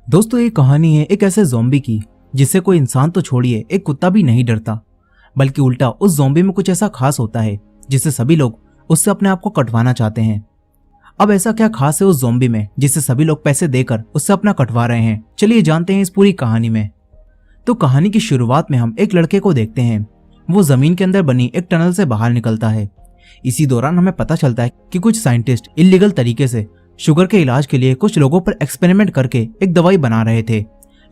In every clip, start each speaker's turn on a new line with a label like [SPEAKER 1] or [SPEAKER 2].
[SPEAKER 1] दोस्तों ये कहानी है एक ऐसे ज़ॉम्बी की जिससे कोई इंसान तो छोड़िए एक कुत्ता भी नहीं डरता, बल्कि उल्टा उस ज़ॉम्बी में कुछ ऐसा खास होता है जिससे सभी लोग उससे अपने आप को कटवाना चाहते हैं। अब ऐसा क्या खास है उस ज़ॉम्बी में जिससे सभी लोग पैसे देकर उससे अपना कटवा रहे हैं? चलिए जानते हैं इस पूरी कहानी में। तो कहानी की शुरुआत में हम एक लड़के को देखते हैं। वो जमीन के अंदर बनी एक टनल से बाहर निकलता है। इसी दौरान हमें पता चलता है कि कुछ साइंटिस्ट इलीगल तरीके से शुगर के इलाज के लिए कुछ लोगों पर एक्सपेरिमेंट करके एक दवाई बना रहे थे,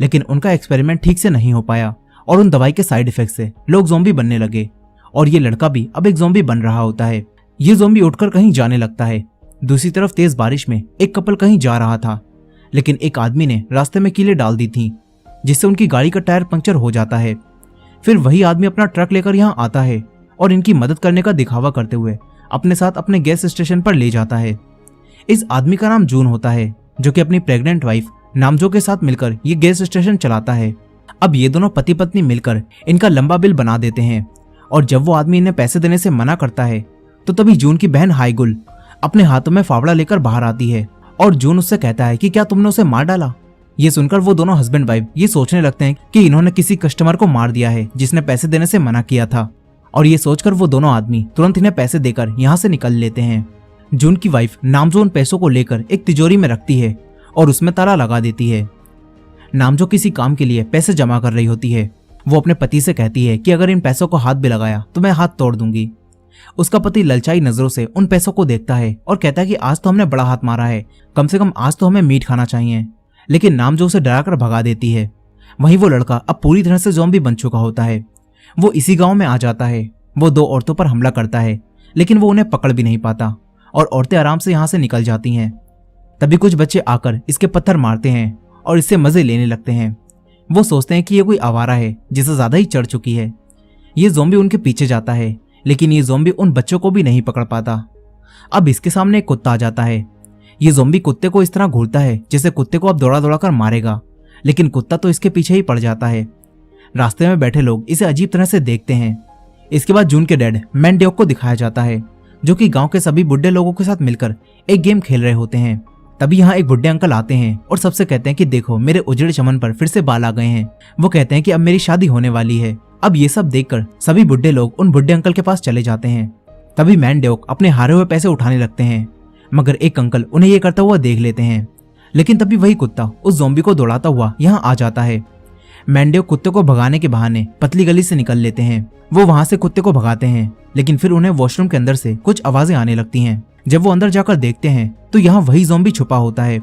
[SPEAKER 1] लेकिन उनका एक्सपेरिमेंट ठीक से नहीं हो पाया और उन दवाई के साइड इफेक्ट से लोग ज़ॉम्बी बनने लगे और ये लड़का भी अब एक ज़ॉम्बी बन रहा होता है। ये ज़ॉम्बी उठकर कहीं जाने लगता है। दूसरी तरफ तेज बारिश में एक कपल कहीं जा रहा था, लेकिन एक आदमी ने रास्ते में कीलें डाल दी थी जिससे उनकी गाड़ी का टायर पंक्चर हो जाता है। फिर वही आदमी अपना ट्रक लेकर यहाँ आता है और इनकी मदद करने का दिखावा करते हुए अपने साथ अपने गैस स्टेशन पर ले जाता है। इस आदमी का नाम जून होता है, जो कि अपनी प्रेग्नेंट वाइफ नामजो के साथ मिलकर ये गैस स्टेशन चलाता है। अब ये दोनों पति पत्नी मिलकर इनका लंबा बिल बना देते हैं और जब वो आदमी इन्हें पैसे देने से मना करता है तो तभी जून की बहन हाईगुल अपने हाथों में फावड़ा लेकर बाहर आती है और जून उससे कहता है कि क्या तुमने उसे मार डाला। ये सुनकर वो दोनों हस्बैंड वाइफ ये सोचने लगते हैं कि इन्होंने किसी कस्टमर को मार दिया है जिसने पैसे देने से मना किया था, और ये सोचकर वो दोनों आदमी तुरंत इन्हें पैसे देकर यहाँ से निकल लेते हैं। जून की वाइफ नामजो उन पैसों को लेकर एक तिजोरी में रखती है और उसमें ताला लगा देती है। नामजो किसी काम के लिए पैसे जमा कर रही होती है। वो अपने पति से कहती है कि अगर इन पैसों को हाथ भी लगाया तो मैं हाथ तोड़ दूंगी। उसका पति ललचाई नजरों से उन पैसों को देखता है और कहता है कि आज तो हमने बड़ा हाथ मारा है, कम से कम आज तो हमें मीट खाना चाहिए, लेकिन नामजो उसे डराकर भगा देती है। वहीं वो लड़का अब पूरी तरह से ज़ॉम्बी बन चुका होता है। वो इसी गाँव में आ जाता है। वो दो औरतों पर हमला करता है, लेकिन वो उन्हें पकड़ भी नहीं पाता और औरतें आराम से यहाँ से निकल जाती हैं। तभी कुछ बच्चे आकर इसके पत्थर मारते हैं और इससे मजे लेने लगते हैं। वो सोचते हैं कि ये कोई आवारा है जिसे ज्यादा ही चढ़ चुकी है। ये ज़ॉम्बी उनके पीछे जाता है, लेकिन ये ज़ॉम्बी उन बच्चों को भी नहीं पकड़ पाता। अब इसके सामने एक कुत्ता आ जाता है। ये ज़ॉम्बी कुत्ते को इस तरह घूरता है जैसे कुत्ते को अब दौड़ा दौड़ा कर मारेगा, लेकिन कुत्ता तो इसके पीछे ही पड़ जाता है। रास्ते में बैठे लोग इसे अजीब तरह से देखते हैं। इसके बाद जून के डैड मैनड्योक को दिखाया जाता है, जो कि गांव के सभी बुढ़े लोगों के साथ मिलकर एक गेम खेल रहे होते हैं। तभी यहाँ एक बुढ़े अंकल आते हैं और सबसे कहते हैं कि देखो मेरे उजड़े चमन पर फिर से बाल आ गए हैं। वो कहते हैं कि अब मेरी शादी होने वाली है। अब ये सब देखकर सभी बुढ़े लोग उन बुढ़े अंकल के पास चले जाते हैं। तभी मैनड्योक अपने हारे हुए पैसे उठाने लगते हैं, मगर एक अंकल उन्हें ये करता हुआ देख लेते हैं। लेकिन तभी वही कुत्ता उस ज़ॉम्बी को दौड़ाता हुआ यहाँ आ जाता है। मैनड्योक कुत्ते को भगाने के बहाने पतली गली से निकल लेते हैं। वो वहां से कुत्ते को भगाते हैं, लेकिन फिर उन्हें वॉशरूम के अंदर से कुछ आवाजें आने लगती हैं। जब वो अंदर जाकर देखते हैं तो यहाँ वही ज़ॉम्बी छुपा होता है।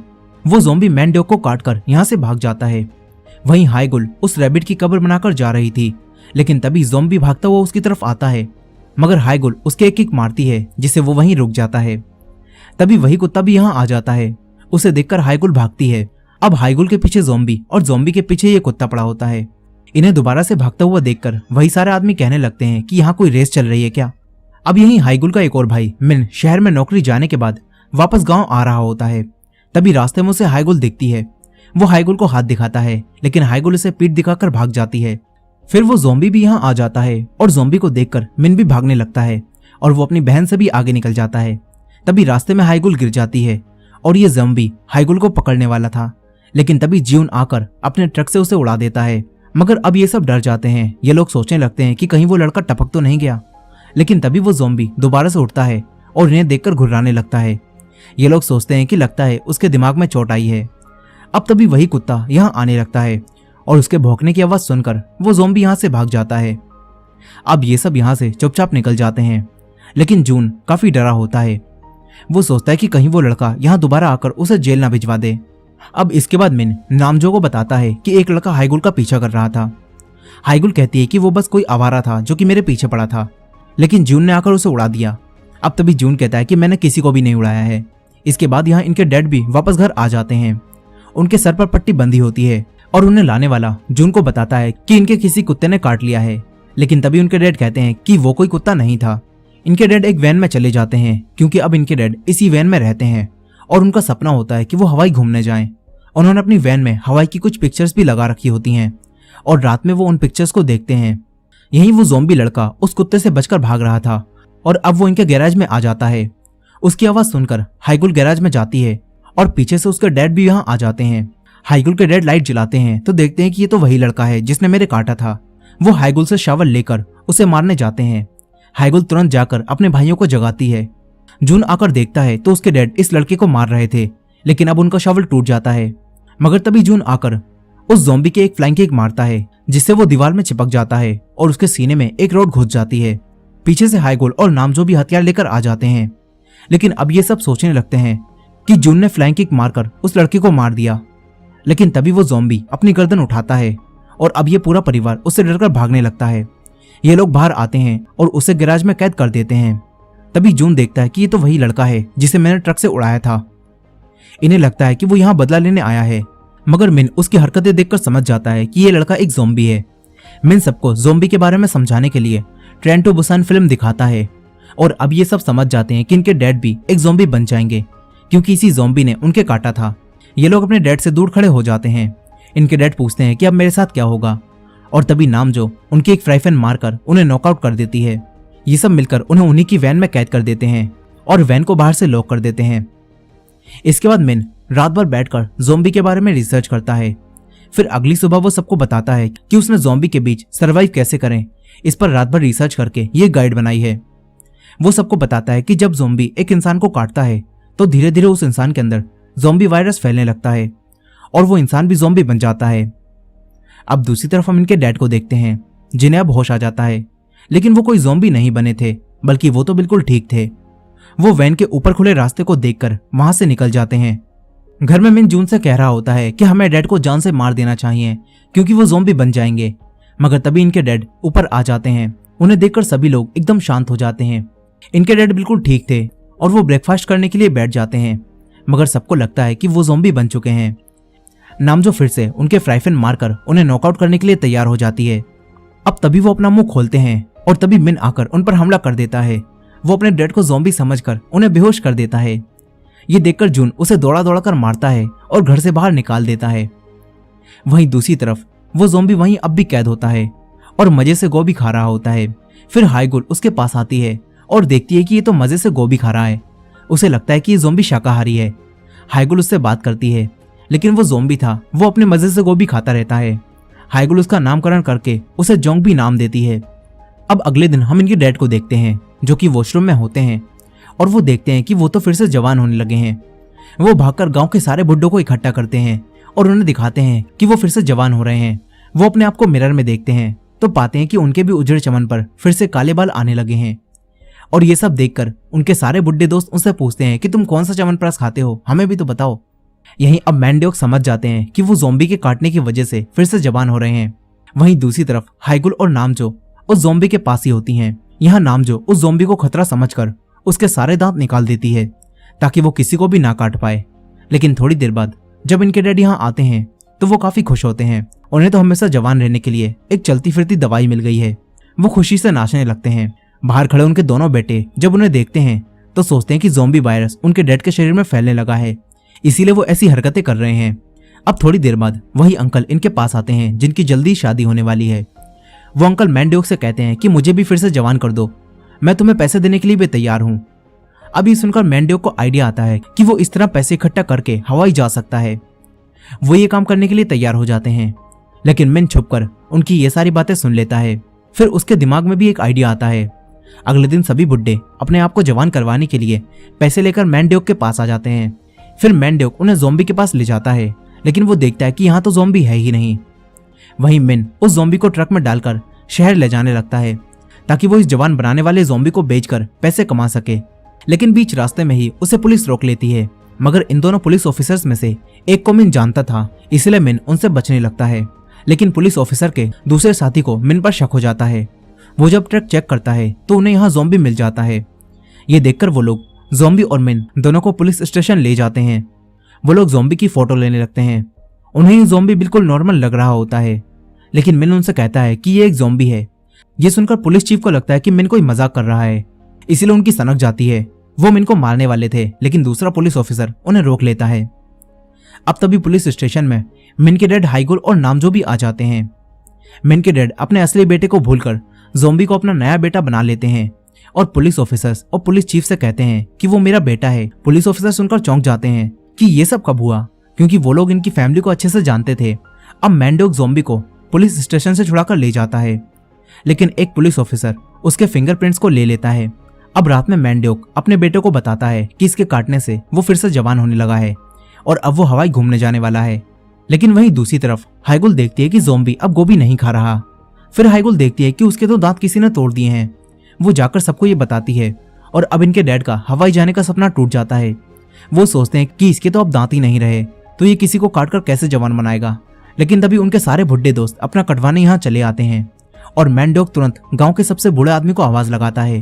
[SPEAKER 1] वो ज़ॉम्बी मैनड्योक को काटकर यहाँ से भाग जाता है। वहीं हाईगुल उस रैबिट की कब्र बनाकर जा रही थी, लेकिन तभी ज़ॉम्बी भागता हुआ उसकी तरफ आता है, मगर हाईगुल उसके एक किक मारती है जिससे वो वहीं रुक जाता है। तभी वही कुत्ता भी यहाँ आ जाता है। उसे देखकर हाईगुल भागती है। अब हाईगुल के पीछे ज़ॉम्बी और ज़ॉम्बी के पीछे ये कुत्ता पड़ा होता है। इन्हें दोबारा से भागता हुआ देखकर वही सारे आदमी कहने लगते हैं कि यहाँ कोई रेस चल रही है क्या। अब यहीं हाईगुल का एक और भाई मिन शहर में नौकरी जाने के बाद वापस गांव आ रहा होता है। तभी रास्ते में उसे हाईगुल दिखती है। वो हाईगुल को हाथ दिखाता है, लेकिन हाईगुल उसे पीठ दिखाकर भाग जाती है। फिर वो ज़ॉम्बी भी यहाँ आ जाता है और ज़ॉम्बी को देखकर मिन भी भागने लगता है और वो अपनी बहन से भी आगे निकल जाता है। तभी रास्ते में हाईगुल गिर जाती है और ये ज़ॉम्बी हाईगुल को पकड़ने वाला था, लेकिन तभी जून आकर अपने ट्रक से उसे उड़ा देता है। मगर अब ये सब डर जाते हैं। ये लोग सोचने लगते हैं कि कहीं वो लड़का टपक तो नहीं गया, लेकिन तभी वो ज़ॉम्बी दोबारा से उठता है और इन्हें देखकर घुर्राने लगता है। ये लोग सोचते हैं कि लगता है उसके दिमाग में चोट आई है। अब तभी वही कुत्ता यहाँ आने लगता है और उसके भौंकने की आवाज़ सुनकर वो ज़ॉम्बी यहाँ से भाग जाता है। अब ये सब यहाँ से चुपचाप निकल जाते हैं, लेकिन जून काफी डरा होता है। वो सोचता है कि कहीं वो लड़का यहाँ दोबारा आकर उसे जेल ना भिजवा दे। अब इसके बाद मिन नामजो को बताता है कि एक लड़का हाईगुल का पीछा कर रहा था। हाईगुल कहती है कि वो बस कोई आवारा था जो कि मेरे पीछे पड़ा था, लेकिन जून ने आकर उसे उड़ा दिया। अब तभी जून कहता है कि मैंने किसी को भी नहीं उड़ाया है। इसके बाद यहाँ इनके डैड भी वापस घर आ जाते हैं। उनके सर पर पट्टी बंधी होती है और उन्हें लाने वाला जून को बताता है कि इनके किसी कुत्ते ने काट लिया है, लेकिन तभी उनके डैड कहते हैं कि वो कोई कुत्ता नहीं था। इनके डैड एक वैन में चले जाते हैं, क्योंकि अब इनके डैड इसी वैन में रहते हैं और उनका सपना होता है कि वो हवाई घूमने जाएं। उन्होंने अपनी वैन में हवाई की कुछ पिक्चर्स भी लगा रखी होती हैं और रात में वो उन पिक्चर्स को देखते हैं। यहीं वो ज़ॉम्बी लड़का उस कुत्ते से बचकर भाग रहा था और अब वो इनके गैराज में आ जाता है। उसकी आवाज़ सुनकर हाईगुल गैराज में जाती है और पीछे से उसके डैड भी यहाँ आ जाते हैं। हाइगुल के डैड लाइट जलाते हैं तो देखते हैं कि ये तो वही लड़का है जिसने मेरे काटा था। वो हाइगुल से शावल लेकर उसे मारने जाते हैं। हाइगुल तुरंत जाकर अपने भाइयों को जगाती है। जून आकर देखता है तो उसके डैड इस लड़के को मार रहे थे, लेकिन अब उनका शावल टूट जाता है। मगर तभी जून आकर उस ज़ॉम्बी के एक फ्लाइंग किक मारता है, जिससे वो दीवार में चिपक जाता है और उसके सीने में एक रॉड घुस जाती है। पीछे से हाइगुल और नामजो भी हथियार लेकर आ जाते हैं, लेकिन अब ये सब सोचने लगते हैं कि जून ने फ्लाइंग किक मारकर उस लड़के को मार दिया। लेकिन तभी वो ज़ॉम्बी अपनी गर्दन उठाता है और अब ये पूरा परिवार उससे डरकर भागने लगता है। ये लोग बाहर आते हैं और उसे गैराज में कैद कर देते हैं। तभी जून देखता है कि ये तो वही लड़का है जिसे मैंने ट्रक से उड़ाया था। इन्हें लगता है कि वो यहाँ बदला लेने आया है, मगर मिन उसकी हरकतें देखकर समझ जाता है कि ये लड़का एक ज़ॉम्बी है। मिन सबको ज़ॉम्बी के बारे में समझाने के लिए ट्रेन टू बुसान फिल्म दिखाता है और अब ये सब समझ जाते हैं कि इनके डैड भी एक ज़ॉम्बी बन जाएंगे, क्योंकि इसी ज़ॉम्बी ने उनके काटा था। ये लोग अपने डैड से दूर खड़े हो जाते हैं। इनके डैड पूछते हैं कि अब मेरे साथ क्या होगा, और तभी नामजो उनकी एक फ्राइफैन मारकर उन्हें नॉकआउट कर देती है। ये सब मिलकर उन्हें उन्हीं की वैन में कैद कर देते हैं और वैन को बाहर से लॉक कर देते हैं। इसके बाद मिन रात भर बैठकर ज़ॉम्बी के बारे में रिसर्च करता है। फिर अगली सुबह वो सबको बताता है कि उसने ज़ॉम्बी के बीच सर्वाइव कैसे करें, इस पर रात भर रिसर्च करके ये गाइड बनाई है। वो सबको बताता है कि जब ज़ॉम्बी एक इंसान को काटता है तो धीरे धीरे उस इंसान के अंदर ज़ॉम्बी वायरस फैलने लगता है और वो इंसान भी ज़ॉम्बी बन जाता है। अब दूसरी तरफ हम इनके डैड को देखते हैं, जिन्हें अब होश आ जाता है, लेकिन वो कोई ज़ॉम्बी नहीं बने थे, बल्कि वो तो बिल्कुल ठीक थे। वो वैन के ऊपर खुले रास्ते को देखकर वहां से निकल जाते हैं। घर में मिन जून से कह रहा होता है कि हमें डैड को जान से मार देना चाहिए क्योंकि वो ज़ॉम्बी बन जाएंगे, मगर तभी इनके डैड ऊपर आ जाते हैं। उन्हें देखकर सभी लोग एकदम शांत हो जाते हैं। इनके डैड बिल्कुल ठीक थे और वो ब्रेकफास्ट करने के लिए बैठ जाते हैं, मगर सबको लगता है कि वो ज़ॉम्बी बन चुके हैं। नामजो फिर से उनके फ्राइफैन मारकर उन्हें नॉकआउट करने के लिए तैयार हो जाती है। अब तभी वो अपना मुंह खोलते हैं और तभी मिन आकर उन पर हमला कर देता है। वो अपने डैड को ज़ॉम्बी समझकर उन्हें बेहोश कर देता है। ये देखकर जून उसे दौड़ा दौड़ा कर मारता है और घर से बाहर निकाल देता है। वहीं दूसरी तरफ वो ज़ॉम्बी वहीं अब भी कैद होता है और मजे से गोभी खा रहा होता है। फिर हाइगुल उसके पास आती है और देखती है कि ये तो मजे से गोभी खा रहा है। उसे लगता है कि ये ज़ॉम्बी शाकाहारी है। हाइगुल उससे बात करती है, लेकिन वो ज़ॉम्बी था, वो अपने मजे से गोभी खाता रहता है। हाइगुल उसका नामकरण करके उसे जोंग भी नाम देती है। अब अगले दिन हम इनके डैड को देखते हैं, जो कि वॉशरूम में होते हैं, और वो देखते हैं कि वो तो फिर से जवान होने लगे हैं। वो भागकर गांव के सारे बुड्ढों को इकट्ठा करते हैं और उन्हें दिखाते हैं कि वो फिर से जवान हो रहे हैं। वो अपने आप को मिरर में देखते हैं तो पाते हैं कि उनके भी उजड़े चमन पर फिर से काले बाल आने लगे हैं। और ये सब देखकर उनके सारे बुड्ढे दोस्त उनसे पूछते हैं कि तुम कौन सा च्यवनप्राश खाते हो, हमें भी तो बताओ। यहीं अब मैंड्योक समझ जाते हैं कि वो ज़ॉम्बी के काटने की वजह से फिर से जवान हो रहे हैं। वहीं दूसरी तरफ हाइगुल और नामजो उस ज़ॉम्बी के पास ही होती हैं। यहाँ नामजो उस ज़ॉम्बी को खतरा समझकर उसके सारे दांत निकाल देती है ताकि वो किसी को भी ना काट पाए। लेकिन थोड़ी देर बाद जब इनके डैड यहाँ आते हैं तो वो काफी खुश होते हैं। उन्हें तो हमेशा जवान रहने के लिए एक चलती फिरती दवाई मिल गई है। वो खुशी से नाचने लगते हैं। बाहर खड़े उनके दोनों बेटे जब उन्हें देखते हैं तो सोचते हैं कि ज़ॉम्बी वायरस उनके डैड के शरीर में फैलने लगा है, इसीलिए वो ऐसी हरकतें कर रहे हैं। अब थोड़ी देर बाद वही अंकल इनके पास आते हैं जिनकी जल्दी शादी होने वाली है। वो अंकल मैंड्योक से कहते हैं कि मुझे भी फिर से जवान कर दो, मैं तुम्हें पैसे देने के लिए भी तैयार हूँ। अब ये सुनकर मैंड्योक को आइडिया आता है कि वो इस तरह पैसे इकट्ठा करके हवाई जा सकता है। वो ये काम करने के लिए तैयार हो जाते हैं, लेकिन मिन छुपकर उनकी ये सारी बातें सुन लेता है। फिर उसके दिमाग में भी एक आइडिया आता है। अगले दिन सभी बुड्ढे अपने आप को जवान करवाने के लिए पैसे लेकर मैंड्योक के पास आ जाते हैं। फिर मैंड्योक उन्हें ज़ॉम्बी के पास ले जाता है, लेकिन वो देखता है कि यहाँ तो ज़ॉम्बी है ही नहीं। वहीं मिन उस ज़ॉम्बी को ट्रक में डालकर शहर ले जाने लगता है ताकि वो इस जवान बनाने वाले ज़ॉम्बी को बेचकर पैसे कमा सके। लेकिन बीच रास्ते में ही उसे पुलिस रोक लेती है, मगर इन दोनों पुलिस ऑफिसर्स में से एक को मिन जानता था, इसलिए मिन उनसे बचने लगता है। लेकिन पुलिस ऑफिसर के दूसरे साथी को मिन पर शक हो जाता है। वो जब ट्रक चेक करता है तो उन्हें यहाँ ज़ॉम्बी मिल जाता है। ये देखकर वो लोग ज़ॉम्बी और मिन दोनों को पुलिस स्टेशन ले जाते हैं। वो लोग ज़ॉम्बी की फोटो लेने लगते हैं। उन्हें ज़ॉम्बी बिल्कुल नॉर्मल लग रहा होता है, लेकिन मिन उनसे कहता है कि ये एक ज़ॉम्बी है। ये सुनकर पुलिस चीफ को लगता है कि मिन कोई मजाक कर रहा है, इसीलिए उनकी सनक जाती है। वो मिन को मारने वाले थे, लेकिन दूसरा पुलिस ऑफिसर उन्हें रोक लेता है। अब तभी पुलिस स्टेशन में मिन के डैड हाइगुल और नामजो भी आ जाते हैं। मिन के डैड अपने असली बेटे को भूलकर ज़ॉम्बी को अपना नया बेटा बना लेते हैं और पुलिस ऑफिसर्स और पुलिस चीफ से कहते हैं कि वो मेरा बेटा है। पुलिस ऑफिसर सुनकर चौंक जाते हैं कि ये सब कब हुआ, क्योंकि वो लोग इनकी फैमिली को अच्छे से जानते थे। अब मैंडोक ज़ॉम्बी को पुलिस स्टेशन से छुड़ाकर ले जाता है, लेकिन एक पुलिस ऑफिसर उसके फिंगरप्रिंट्स को ले लेता है। अब रात में मैंडोक अपने बेटे को बताता है कि इसके काटने से वो फिर से जवान होने लगा है और अब वो हवाई घूमने जाने वाला है। लेकिन वहीं दूसरी तरफ हाइगुल देखती है कि ज़ॉम्बी अब गोभी नहीं खा रहा। फिर हाइगुल देखती है कि उसके तो दांत किसी ने तोड़ दिए हैं। वो जाकर सबको ये बताती है और अब इनके डैड का हवाई जाने का सपना टूट जाता है। वो सोचते हैं कि इसके तो अब दांत ही नहीं रहे, तो ये किसी को काटकर कैसे जवान बनाएगा। लेकिन तभी उनके सारे बुढ़े दोस्त अपना कटवाने यहाँ चले आते हैं और मैंडोक तुरंत गांव के सबसे बूढ़े आदमी को आवाज लगाता है,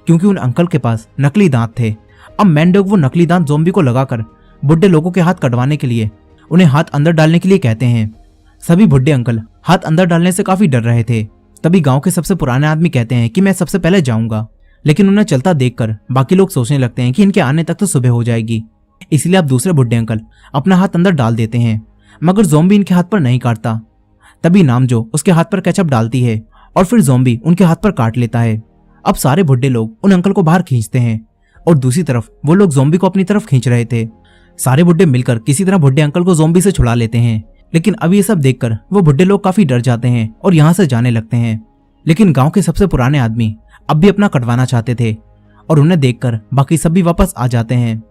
[SPEAKER 1] क्योंकि उन अंकल के पास नकली दांत थे। अब मैंडोक वो नकली दांत ज़ॉम्बी को लगाकर बुढ़े लोगों के हाथ कटवाने के लिए उन्हें हाथ अंदर डालने के लिए कहते हैं। सभी बुढ़े अंकल हाथ अंदर डालने से काफी डर रहे थे। तभी गांव के सबसे पुराने आदमी कहते हैं कि मैं सबसे पहले जाऊंगा, लेकिन उन्हें चलता देखकर बाकी लोग सोचने लगते हैं कि इनके आने तक तो सुबह हो जाएगी। इसलिए अब दूसरे बुढ़े अंकल अपना हाथ अंदर डाल देते हैं, मगर ज़ॉम्बी इनके हाथ पर नहीं काटता। तभी नामजो उसके हाथ पर केचप डालती है और फिर ज़ॉम्बी उनके हाथ पर काट लेता है। अब सारे बुढ़े लोग उन अंकल को बाहर खींचते हैं और दूसरी तरफ वो लोग ज़ॉम्बी को अपनी तरफ खींच रहे थे। सारे बुढ़े मिलकर किसी तरह बुढ़े अंकल को ज़ॉम्बी से छुड़ा लेते हैं, लेकिन अब ये सब देखकर वो बुढ़े लोग काफी डर जाते हैं और यहाँ से जाने लगते हैं। लेकिन गांव के सबसे पुराने आदमी अब भी अपना कटवाना चाहते थे और उन्हें देखकर बाकी सब भी वापस आ जाते हैं।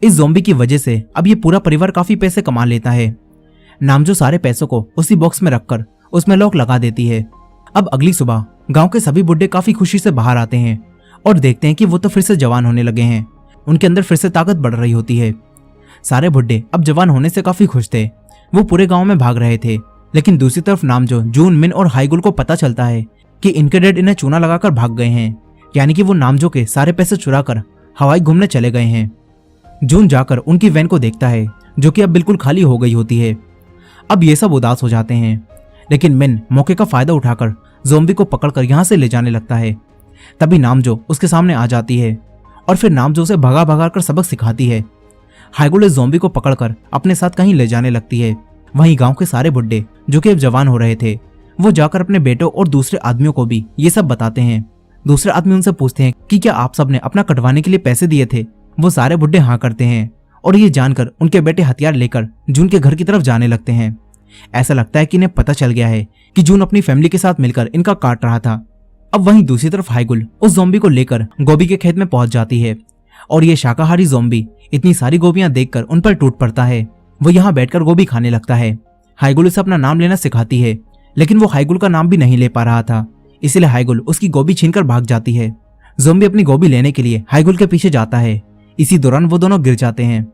[SPEAKER 1] इस ज़ॉम्बी की वजह से अब ये पूरा परिवार काफी पैसे कमा लेता है। नामजो सारे पैसों को उसी बॉक्स में रखकर उसमें लॉक लगा देती है। अब अगली सुबह गांव के सभी बुढ़े काफी खुशी से बाहर आते हैं और देखते हैं कि वो तो फिर से जवान होने लगे हैं। उनके अंदर फिर से ताकत बढ़ रही होती है। सारे बुढ़े अब जवान होने से काफी खुश थे। वो पूरे गांव में भाग रहे थे, लेकिन दूसरी तरफ नामजो, जून, मिन और हाइगुल को पता चलता है कि इनके डैड इन्हें चूना लगाकर भाग गए हैं, यानी कि वो नामजो के सारे पैसे चुराकर हवाई घूमने चले गए हैं। जून जाकर उनकी वैन को देखता है जो कि अब बिल्कुल खाली हो गई होती है। अब ये सब उदास हो जाते हैं, लेकिन मिन मौके का फायदा उठाकर ज़ॉम्बी को पकड़कर यहाँ से ले जाने लगता है। तभी नामजो उसके सामने आ जाती है और फिर नामजो उसे भगा भगा कर सबक सिखाती है। हाइगुल इस ज़ॉम्बी को पकड़कर अपने साथ कहीं ले जाने लगती है। वहीं गांव के सारे बुड्ढे जो कि अब जवान हो रहे थे, वो जाकर अपने बेटों और दूसरे आदमियों को भी ये सब बताते हैं। दूसरे आदमी उनसे पूछते हैं कि क्या आप सबने अपना कटवाने के लिए पैसे दिए थे। वो सारे बुड्ढे हाँ करते हैं और ये जानकर उनके बेटे हथियार लेकर जून के घर की तरफ जाने लगते हैं। ऐसा लगता है कि इन्हें पता चल गया है कि जून अपनी फैमिली के साथ मिलकर इनका काट रहा था। अब वहीं दूसरी तरफ हाइगुल उस ज़ॉम्बी को लेकर गोभी के खेत में पहुंच जाती है और ये शाकाहारी ज़ॉम्बी इतनी सारी गोभियां देखकर उन पर टूट पड़ता है। वो यहाँ बैठकर गोभी खाने लगता है। हाइगुल उसे अपना नाम लेना सिखाती है, लेकिन वो हाइगुल का नाम भी नहीं ले पा रहा था, इसलिए हाइगुल उसकी गोभी छीनकर भाग जाती है। ज़ॉम्बी अपनी गोभी लेने के लिए हाइगुल के पीछे जाता है। इसी दौरान वो दोनों गिर जाते हैं।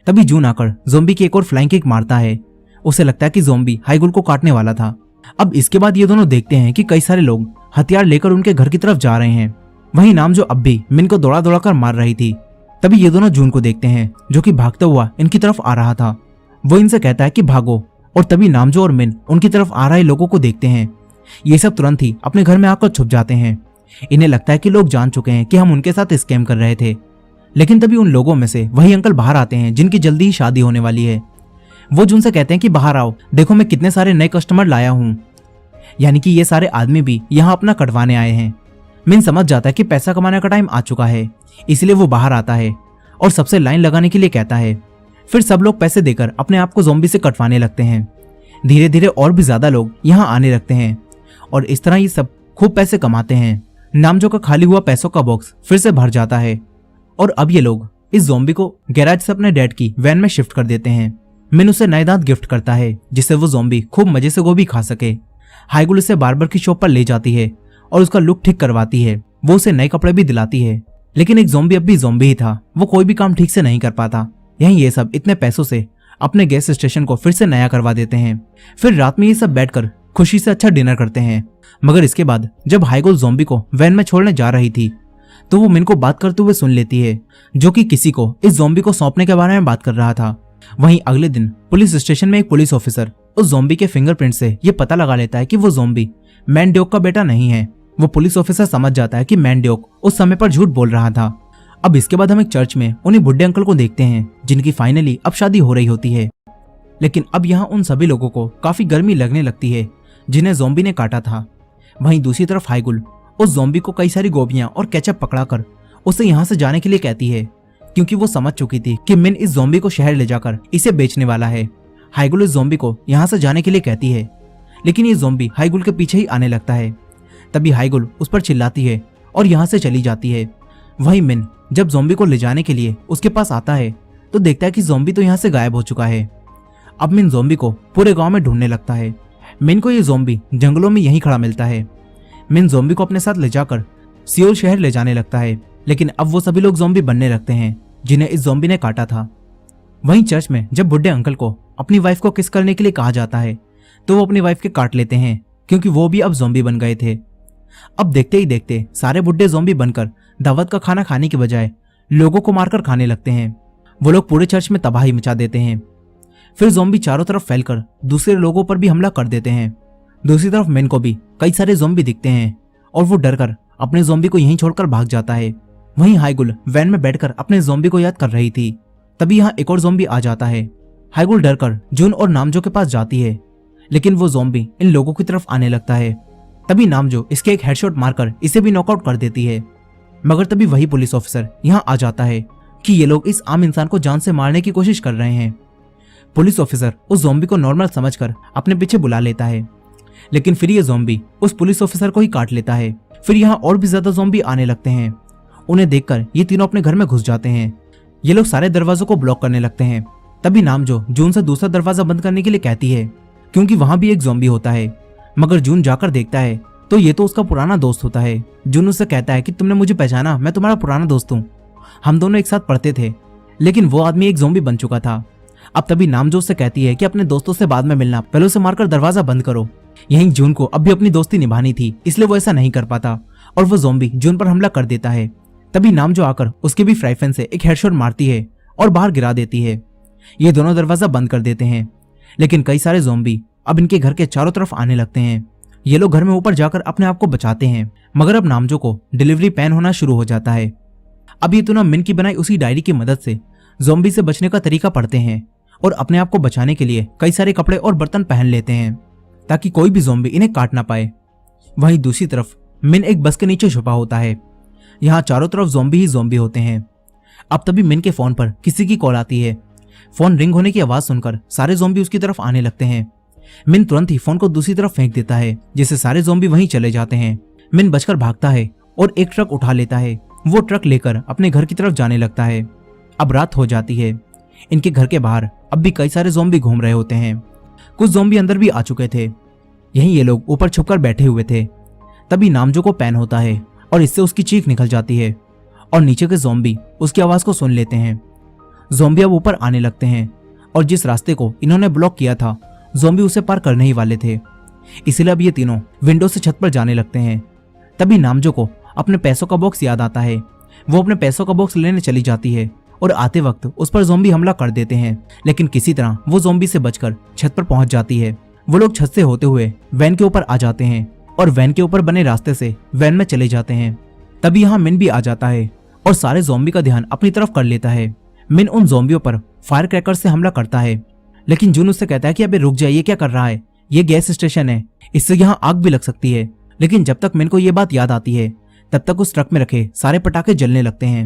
[SPEAKER 1] तभी जून आकर ज़ॉम्बी की एक और फ्लाइंग किक मारता है। उसे लगता है कि ज़ॉम्बी हाइगुल को काटने वाला था। अब इसके बाद ये दोनों देखते हैं कि कई सारे लोग हथियार लेकर उनके घर की तरफ जा रहे हैं। वहीं नामजो अब भी मिन को दौड़ा दौड़ा कर मार रही थी। तभी ये दोनों जून को देखते हैं जो कि भागता हुआ इनकी तरफ आ रहा था। वो इनसे कहता है कि भागो, और तभी नामजो और मिन उनकी तरफ आ रहे लोगों को देखते हैं। ये सब तुरंत ही अपने घर में आकर छुप जाते हैं। इन्हें लगता है कि लोग जान चुके हैं कि हम उनके साथ स्कैम कर रहे थे। लेकिन तभी उन लोगों में से वही अंकल बाहर आते हैं जिनकी जल्दी ही शादी होने वाली है। वो जून से कहते हैं कि बाहर आओ, देखो मैं कितने सारे नए कस्टमर लाया हूँ। यानी कि ये सारे आदमी भी यहाँ अपना कटवाने आए हैं। मिन समझ जाता है कि पैसा कमाने का टाइम आ चुका है, इसलिए वो बाहर आता है और सबसे लाइन लगाने के लिए कहता है। फिर सब लोग पैसे देकर अपने आप को ज़ॉम्बी से कटवाने लगते हैं। धीरे धीरे और भी ज्यादा लोग यहाँ आने लगते हैं और इस तरह ये सब खूब पैसे कमाते हैं। नामजो का खाली हुआ पैसों का बॉक्स फिर से भर जाता है और अब ये लोग इस ज़ॉम्बी को गैराज से अपने डैड की वैन में शिफ्ट कर देते हैं। मिन उसे नए दांत गिफ्ट करता है जिससे वो ज़ॉम्बी खूब मजे से गोभी खा सके। हाइगुल उसे बार्बर की शॉप पर ले जाती है और उसका लुक ठीक करवाती है। वो उसे नए कपड़े भी दिलाती है, लेकिन एक ज़ॉम्बी अब भी ज़ॉम्बी ही था। वो कोई भी काम ठीक से नहीं कर पाता। यहीं ये सब इतने पैसों से अपने गैस स्टेशन को फिर से नया करवा देते हैं। फिर रात में ये सब बैठकर खुशी से अच्छा डिनर करते हैं। मगर इसके बाद जब हाइगुल ज़ॉम्बी को वैन में छोड़ने जा रही थी तो वो मिन को बात करते हुए सुन लेती है, जो कि किसी को इस ज़ॉम्बी को सौंपने के बारे में बात कर रहा था। वहीं अगले दिन पुलिस स्टेशन में एक पुलिस ऑफिसर उस ज़ॉम्बी के फिंगरप्रिंट से ये पता लगा लेता है कि वो ज़ॉम्बी मैनड्योक का बेटा नहीं है। वो पुलिस ऑफिसर समझ जाता है कि मैनड्योक उस समय पर झूठ बोल रहा था। अब इसके बाद हम एक चर्च में उन्हीं बुढ़े अंकल को देखते हैं जिनकी फाइनली अब शादी हो रही होती है। लेकिन अब यहाँ उन सभी लोगों को काफी गर्मी लगने लगती है जिन्हें ज़ॉम्बी ने काटा था। वहीं दूसरी तरफ हाइगुल उस ज़ॉम्बी को कई सारी गोभियां और केचप पकड़ाकर उसे यहाँ से जाने के लिए कहती है, क्योंकि वो समझ चुकी थी कि मिन इस ज़ॉम्बी को शहर ले जाकर इसे बेचने वाला है। हाइगुल इस ज़ॉम्बी को यहाँ से जाने के लिए कहती है, लेकिन ये ज़ॉम्बी हाइगुल के पीछे ही आने लगता है। तभी हाइगुल उस पर चिल्लाती है और यहाँ से चली जाती है। वहीं मिन जब ज़ॉम्बी को ले जाने के लिए उसके पास आता है तो देखता है कि ज़ॉम्बी तो यहाँ से गायब हो चुका है। अब मिन ज़ॉम्बी को पूरे गांव में ढूंढने लगता है। मिन को ये ज़ॉम्बी जंगलों में यहीं खड़ा मिलता है। मिन ज़ॉम्बी को अपने साथ ले जाकर सियोल शहर ले जाने लगता है, लेकिन अब वो सभी लोग ज़ॉम्बी बनने लगते हैं जिन्हें इस ज़ॉम्बी ने काटा था। वहीं चर्च में जब बुढ़े अंकल को अपनी वाइफ को किस करने के लिए कहा जाता है तो वो अपनी वाइफ के काट लेते हैं, क्योंकि वो भी अब ज़ॉम्बी बन गए थे। अब देखते ही देखते सारे बुढ़े ज़ॉम्बी बनकर दावत का खाना खाने के बजाय लोगों को मारकर खाने लगते हैं। वो लोग पूरे चर्च में तबाही मचा देते हैं। फिर ज़ॉम्बी चारों तरफ फैलकर दूसरे लोगों पर भी हमला कर देते हैं। दूसरी तरफ मिन को भी कई सारे ज़ॉम्बी दिखते हैं और वो डरकर अपने ज़ॉम्बी को यहीं छोड़कर भाग जाता है। वहीं हाइगुल वैन में बैठकर अपने ज़ॉम्बी को याद कर रही थी। तभी यहाँ एक और ज़ॉम्बी आ जाता है। हाइगुल डरकर जून और नामजो के पास जाती है, लेकिन वो ज़ॉम्बी इन लोगों की तरफ आने लगता है। तभी नामजो इसके एक हेडशॉट मारकर इसे भी नॉकआउट कर देती है। मगर तभी वही पुलिस ऑफिसर यहाँ आ जाता है कि ये लोग इस आम इंसान को जान से मारने की कोशिश कर रहे हैं। पुलिस ऑफिसर उस ज़ॉम्बी को नॉर्मल समझकर अपने पीछे बुला लेता है, लेकिन फिर ये ज़ॉम्बी उस पुलिस ऑफिसर को ही काट लेता है। फिर यहाँ और भी ज्यादा ज़ॉम्बी आने लगते हैं। उन्हें देखकर ये तीनों अपने घर में घुस जाते हैं। ये लोग सारे दरवाजों को ब्लॉक करने लगते हैं। तभी नामजो जून से दूसरा दरवाजा बंद करने के लिए कहती है, क्योंकि वहां भी एक ज़ॉम्बी होता है। मगर जून जाकर देखता है तो ये तो उसका पुराना दोस्त होता है। जून उससे कहता है कि तुमने मुझे पहचाना, मैं तुम्हारा पुराना दोस्त हूँ, हम दोनों एक साथ पढ़ते थे। लेकिन वो आदमी एक ज़ॉम्बी बन चुका था। अब तभी नामजो उससे कहती है कि अपने दोस्तों से बाद में मिलना, पहले उसे मारकर दरवाजा बंद करो। यहीं जून को अब भी अपनी दोस्ती निभानी थी, इसलिए वो ऐसा नहीं कर पाता और वो ज़ॉम्बी जून पर हमला कर देता है। तभी नामजो आकर उसके भी फ्राइफैन से एक हेडशॉट मारती है और बाहर गिरा देती है। ये दोनों दरवाजा बंद कर देते हैं, लेकिन कई सारे ज़ॉम्बी अब इनके घर के चारों तरफ आने लगते हैं। ये लोग घर में ऊपर जाकर अपने आप को बचाते हैं, मगर अब नामजो को डिलीवरी पेन होना शुरू हो जाता है। अब ये दोनों मिन की बनाई उसी डायरी की मदद से ज़ॉम्बी से बचने का तरीका पढ़ते हैं और अपने आप को बचाने के लिए कई सारे कपड़े और बर्तन पहन लेते हैं ताकि कोई भी ज़ॉम्बी इन्हें काट ना पाए। वहीं दूसरी तरफ मिन एक बस के नीचे छुपा होता है। यहाँ चारों तरफ ज़ॉम्बी ही ज़ॉम्बी होते हैं। अब तभी मिन के फोन पर किसी की कॉल आती है। फोन रिंग होने की आवाज सुनकर सारे ज़ॉम्बी उसकी तरफ आने लगते हैं। मिन तुरंत ही फोन को दूसरी तरफ फेंक देता है, जिससे सारे ज़ॉम्बी वहीं चले जाते हैं। मिन बचकर भागता है और एक ट्रक उठा लेता है। वो ट्रक लेकर अपने घर की तरफ जाने लगता है। अब रात हो जाती है। इनके घर के बाहर अब भी कई सारे ज़ॉम्बी घूम रहे होते हैं। कुछ ज़ॉम्बी अंदर भी आ चुके थे। यहीं ये लोग ऊपर छुपकर बैठे हुए थे। तभी नामजो को पैन होता है और इससे उसकी चीख निकल जाती है और नीचे के ज़ॉम्बी उसकी आवाज को सुन लेते हैं। ज़ॉम्बी अब ऊपर आने लगते हैं और जिस रास्ते को इन्होंने ब्लॉक किया था ज़ॉम्बी उसे पार करने ही वाले थे, इसलिए अब ये तीनों विंडो से छत पर जाने लगते हैं। तभी नामजो को अपने पैसों का बॉक्स याद आता है। वो अपने पैसों का बॉक्स लेने चली जाती है और आते वक्त उस पर ज़ॉम्बी हमला कर देते हैं, लेकिन किसी तरह वो ज़ॉम्बी से बचकर छत पर पहुंच जाती है। वो लोग छत से होते हुए वैन के ऊपर आ जाते हैं और वैन के ऊपर बने रास्ते से वैन में चले जाते हैं। तभी यहाँ मिन भी आ जाता है और सारे ज़ॉम्बी का ध्यान अपनी तरफ कर लेता है। मिन उन ज़ॉम्बियों पर फायर क्रैकर से हमला करता है, लेकिन जून उससे कहता है कि अबे रुक जाइए, क्या कर रहा है, ये गैस स्टेशन है, इससे यहाँ आग भी लग सकती है। लेकिन जब तक मिन को ये बात याद आती है तब तक उस ट्रक में रखे सारे पटाखे जलने लगते हैं।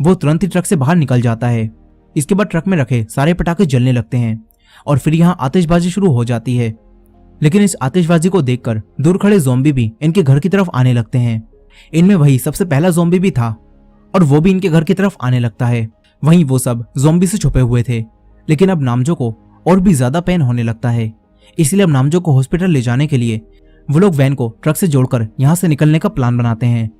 [SPEAKER 1] वो तुरंत ही ट्रक से बाहर निकल जाता है। इसके बाद ट्रक में रखे सारे पटाखे जलने लगते हैं और फिर यहाँ आतिशबाजी शुरू हो जाती है। लेकिन इस आतिशबाजी को देखकर दूर खड़े ज़ॉम्बी भी इनके घर की तरफ आने लगते हैं। इनमें वही सबसे पहला ज़ॉम्बी भी था और वो भी इनके घर की तरफ आने लगता है। वहीं वो सब ज़ॉम्बी से छुपे हुए थे, लेकिन अब नामजो को और भी ज्यादा पेन होने लगता है। इसलिए अब नामजो को हॉस्पिटल ले जाने के लिए वो लोग वैन को ट्रक से जोड़कर यहाँ से निकलने का प्लान बनाते हैं।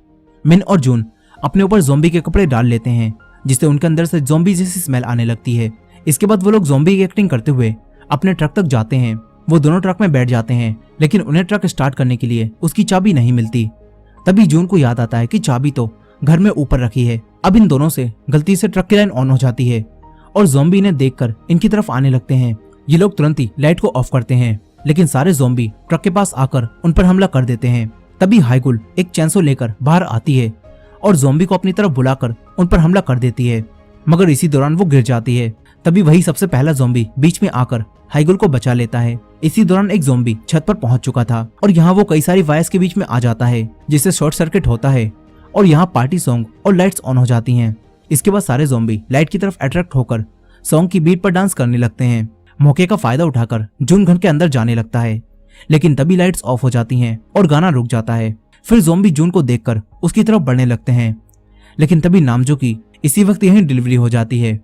[SPEAKER 1] मिन और जून अपने ऊपर ज़ॉम्बी के कपड़े डाल लेते हैं, जिससे उनके अंदर से ज़ॉम्बी जैसी स्मेल आने लगती है। इसके बाद वो लोग ज़ॉम्बी की एक्टिंग करते हुए अपने ट्रक तक जाते हैं। वो दोनों ट्रक में बैठ जाते हैं, लेकिन उन्हें ट्रक स्टार्ट करने के लिए उसकी चाबी नहीं मिलती। तभी जून को याद आता है कि चाबी तो घर में ऊपर रखी है। अब इन दोनों से गलती से ट्रक की लाइन ऑन हो जाती है और ज़ॉम्बी इन्हें देखकर इनकी तरफ आने लगते हैं। ये लोग तुरंत ही लाइट को ऑफ करते हैं, लेकिन सारे ज़ॉम्बी ट्रक के पास आकर उन पर हमला कर देते हैं। तभी हाइगुल एक चैंसो लेकर बाहर आती है और ज़ॉम्बी को अपनी तरफ बुलाकर उन पर हमला कर देती है, मगर इसी दौरान वो गिर जाती है। तभी वही सबसे पहला ज़ॉम्बी बीच में आकर हाइगुल को बचा लेता है। इसी दौरान एक ज़ॉम्बी छत पर पहुंच चुका था और यहाँ वो कई सारी वायर्स के बीच में आ जाता है, जिससे शॉर्ट सर्किट होता है और यहाँ पार्टी सॉन्ग और लाइट्स ऑन हो जाती हैं। इसके बाद सारे ज़ॉम्बी लाइट की तरफ अट्रैक्ट होकर सॉन्ग की बीट पर डांस करने लगते हैं। मौके का फायदा उठाकर जून घर के अंदर जाने लगता है, लेकिन तभी लाइट्स ऑफ हो जाती हैं और गाना रुक जाता है। फिर ज़ॉम्बी जून को देखकर उसकी तरफ बढ़ने लगते हैं, लेकिन तभी नामजो की इसी वक्त यहीं डिलीवरी हो जाती है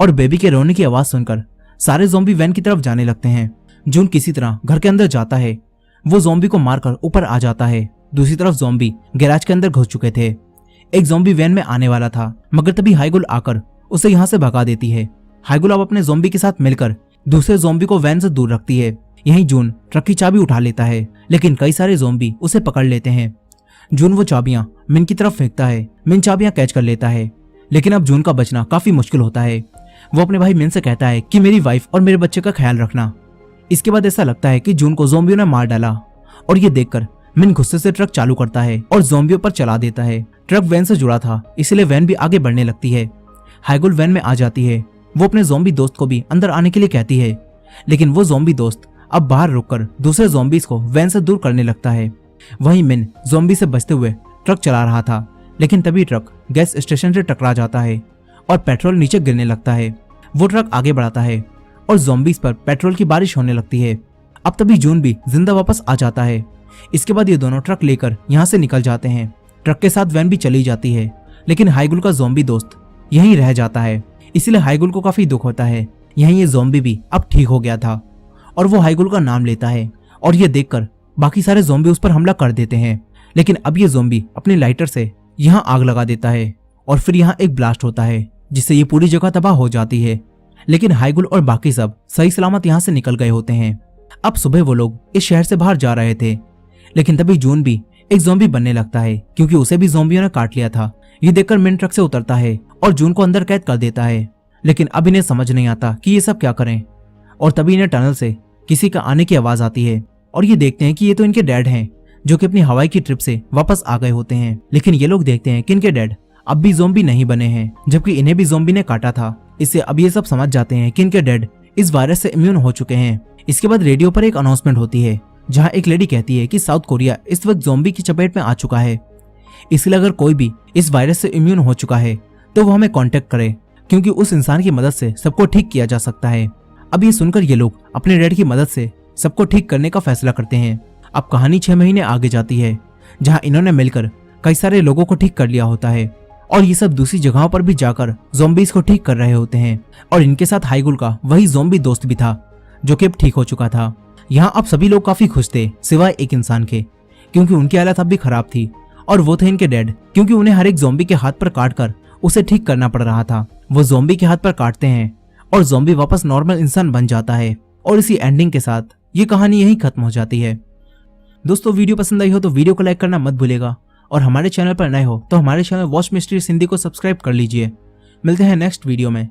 [SPEAKER 1] और बेबी के रोने की आवाज सुनकर सारे ज़ॉम्बी वैन की तरफ जाने लगते हैं। जून किसी तरह घर के अंदर जाता है, वो ज़ॉम्बी को मारकर ऊपर आ जाता है। दूसरी तरफ ज़ॉम्बी गैराज के अंदर घुस चुके थे। एक ज़ॉम्बी वैन में आने वाला था, मगर तभी हाइगुल आकर उसे यहाँ से भगा देती है। हाइगुल अब अपने ज़ॉम्बी के साथ मिलकर दूसरे ज़ॉम्बी को वैन से दूर रखती है। यहीं जून ट्रक की चाबी उठा लेता है, लेकिन कई सारे ज़ॉम्बी उसे पकड़ लेते हैं। जून वो चाबियां मिन की तरफ फेंकता है। मिन चाबियां कैच कर लेता है, लेकिन अब जून का बचना काफी मुश्किल होता है। वो अपने भाई मिन से कहता है कि मेरी वाइफ और मेरे बच्चे का ख्याल रखना। इसके बाद ऐसा लगता है कि जून को ज़ॉम्बियों ने मार डाला और ये देखकर मिन गुस्से से ट्रक चालू करता है और ज़ॉम्बियों पर चला देता है। ट्रक वैन से जुड़ा था, इसलिए वैन भी आगे बढ़ने लगती है। हाइगुल वैन में आ जाती है। वो अपने ज़ॉम्बी दोस्त को भी अंदर आने के लिए कहती है, लेकिन वो ज़ॉम्बी दोस्त अब बाहर रुककर दूसरे ज़ॉम्बीज को वैन से दूर करने लगता है। वहीं मिन ज़ॉम्बी से बचते हुए ट्रक चला रहा था, लेकिन तभी ट्रक गैस स्टेशन से टकरा जाता है और पेट्रोल नीचे गिरने लगता है। वो ट्रक आगे बढ़ाता है और ज़ॉम्बीज पर पेट्रोल की बारिश होने लगती है। अब तभी जून भी जिंदा वापस आ जाता है। इसके बाद ये दोनों ट्रक लेकर यहाँ से निकल जाते हैं। ट्रक के साथ वैन भी चली जाती है, लेकिन हाइगुल का ज़ॉम्बी दोस्त यहीं रह जाता है, इसलिए हाइगुल को काफी दुख होता है। यहीं ये ज़ॉम्बी भी अब ठीक हो गया था और वो हाइगुल का नाम लेता है और ये देखकर बाकी सारे ज़ॉम्बी उस पर हमला कर देते हैं। लेकिन अब ये ज़ॉम्बी अपने लाइटर से यहाँ आग लगा देता है और फिर यहाँ एक ब्लास्ट होता है, जिससे ये पूरी जगह तबाह हो जाती है। लेकिन हाइगुल और बाकी सब सही सलामत यहाँ से निकल गए होते हैं। अब सुबह वो लोग इस शहर से बाहर जा रहे थे, लेकिन तभी जून भी एक ज़ॉम्बी बनने लगता है, क्योंकि उसे भी ज़ॉम्बियों ने काट लिया था। ये देखकर मिन ट्रक से उतरता है और जून को अंदर कैद कर देता है, लेकिन अब इन्हें समझ नहीं आता कि ये सब क्या करें। और तभी इन्हें टनल से किसी का आने की आवाज आती है और ये देखते हैं कि ये तो इनके डैड हैं, जो कि अपनी हवाई की ट्रिप से वापस आ गए होते हैं। लेकिन ये लोग देखते हैं कि इनके डैड अब भी ज़ॉम्बी नहीं बने हैं, जबकि इन्हें भी ज़ॉम्बी ने काटा था। इससे अब ये सब समझ जाते हैं कि इनके डैड इस वायरस से इम्यून हो चुके हैं। इसके बाद रेडियो पर एक अनाउंसमेंट होती है, जहाँ एक लेडी कहती है कि साउथ कोरिया इस वक्त ज़ॉम्बी की चपेट में आ चुका है, इसलिए अगर कोई भी इस वायरस से इम्यून हो चुका है तो वो हमें कांटेक्ट करे, क्योंकि उस इंसान की मदद से सबको ठीक किया जा सकता है। अब ये सुनकर ये लोग अपने डैड की मदद से सबको ठीक करने का फैसला करते हैं। अब कहानी 6 महीने आगे जाती है, जहां इन्होंने मिलकर कई सारे लोगों को ठीक कर लिया होता है और ये सब दूसरी जगहों पर भी जाकर ज़ॉम्बीज को ठीक कर रहे होते हैं। और इनके साथ हाइगुल का वही ज़ॉम्बी दोस्त भी था, जो कि अब ठीक हो चुका था। यहाँ अब सभी लोग काफी खुश थे, सिवाय एक इंसान के, क्योंकि उनकी हालत अब भी खराब थी, और वो थे इनके डैड, क्योंकि उन्हें हर एक ज़ॉम्बी के हाथ पर काट कर उसे ठीक करना पड़ रहा था। वो ज़ॉम्बी के हाथ पर काटते हैं और ज़ॉम्बी वापस नॉर्मल इंसान बन जाता है, और इसी एंडिंग के साथ ये कहानी यहीं खत्म हो जाती है। दोस्तों, वीडियो पसंद आई हो तो वीडियो को लाइक करना मत भूलेगा, और हमारे चैनल पर नए हो तो हमारे चैनल वॉच मिस्ट्रीज हिंदी को सब्सक्राइब कर लीजिए। मिलते हैं नेक्स्ट वीडियो में।